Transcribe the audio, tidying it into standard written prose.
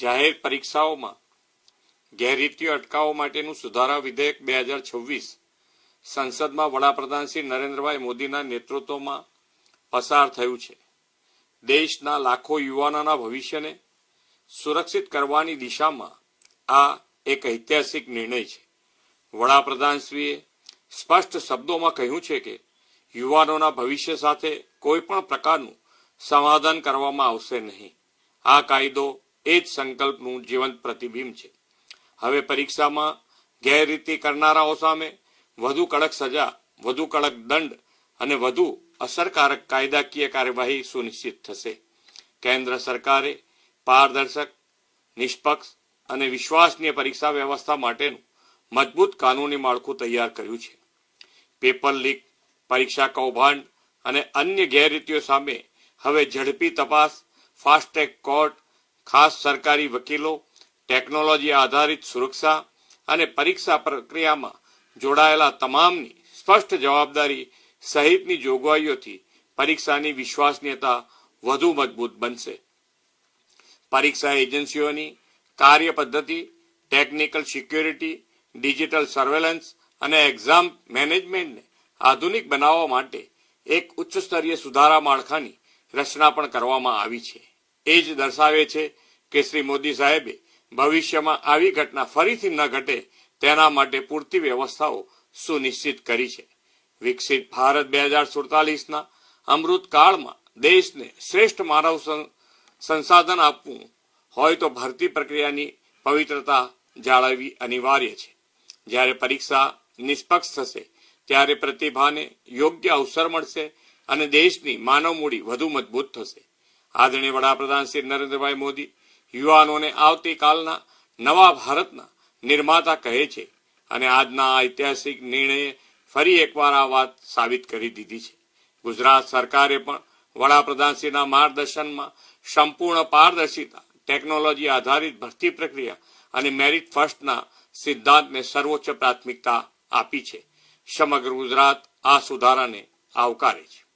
જાહેર પરીક્ષાઓમાં ગેરરીતિઓ અટકાવવા માટેનું સુધારા વિધેયક 2026 સંસદમાં વડાપ્રધાન શ્રી નરેન્દ્રભાઈ મોદીના નેતૃત્વમાં પસાર થયું છે. દેશના લાખો યુવાનોના ભવિષ્યને સુરક્ષિત કરવાની દિશામાં આ એક ઐતિહાસિક નિર્ણય છે. વડાપ્રધાનશ્રીએ સ્પષ્ટ શબ્દોમાં કહ્યું છે કે યુવાનોના ભવિષ્ય સાથે કોઈ પણ પ્રકારનું સમાધાન કરવામાં આવશે નહીં. આ કાયદો એ જ સંકલ્પનું જીવંત પ્રતિબિંબ છે. હવે પરીક્ષામાં ગેરરીતિ કરનારાઓ સામે વધુ કડક સજા, વધુ કડક દંડ અને વધુ અસરકારક કાયદાકીય કાર્યવાહી સુનિશ્ચિત થશે. કેન્દ્ર સરકારે પારદર્શક, નિષ્પક્ષ અને વિશ્વસનીય પરીક્ષા વ્યવસ્થા માટેનું મજબૂત કાનૂની માળખું તૈયાર કર્યું છે. પેપર લીક, પરીક્ષા કૌભાંડ અને અન્ય ગેરરીતિઓ સામે હવે ઝડપી તપાસ, ફાસ્ટ ટ્રેક કોર્ટ, ખાસ સરકારી વકીલો, ટેકનોલોજી આધારિત સુરક્ષા અને પરીક્ષા પ્રક્રિયામાં જોડાયેલા તમામની સ્પષ્ટ જવાબદારી સહિતની જોગવાઈઓથી પરીક્ષાની વિશ્વસનીયતા વધુ મજબૂત બનશે. પરીક્ષા એજન્સીઓની કાર્ય પદ્ધતિ, ટેકનિકલ સિક્યોરિટી, ડિજિટલ સર્વેલન્સ અને એક્ઝામ મેનેજમેન્ટને આધુનિક બનાવવા માટે એક ઉચ્ચ સ્તરીય સુધારા માળખાની રચના પણ કરવામાં આવી છે. એ જ દર્શાવે છે કે શ્રી મોદી સાહેબે ભવિષ્યમાં આવી ઘટના ફરીથી ન ઘટે તેના માટે પૂરતી વ્યવસ્થાઓ સુનિશ્ચિત કરી છે. વિકસિત ભારત 2047ના અમૃતકાળમાં દેશને શ્રેષ્ઠ માનવ સંસાધન આપવું હોય તો ભરતી પ્રક્રિયાની પવિત્રતા જાળવવી અનિવાર્ય છે. જ્યારે પરીક્ષા નિષ્પક્ષ થશે ત્યારે પ્રતિભાને યોગ્ય અવસર મળશે અને દેશની માનવ મૂડી વધુ મજબૂત થશે. આદરણીય વડાપ્રધાન શ્રી નરેન્દ્રભાઈ મોદી યુવાનોને આવતીકાલના નવા ભારતના નિર્માતા કહે છે અને આજના આ ઐતિહાસિક નિર્ણયે ફરી એકવાર આ વાત સાબિત કરી દીધી છે. ગુજરાત સરકારે પણ વડાપ્રધાનશ્રીના માર્ગદર્શનમાં સંપૂર્ણ પારદર્શિતા, ટેકનોલોજી આધારિત ભરતી પ્રક્રિયા અને મેરિટ ફર્સ્ટના સિદ્ધાંતને સર્વોચ્ચ પ્રાથમિકતા આપી છે. સમગ્ર ગુજરાત આ સુધારાને આવકારે છે.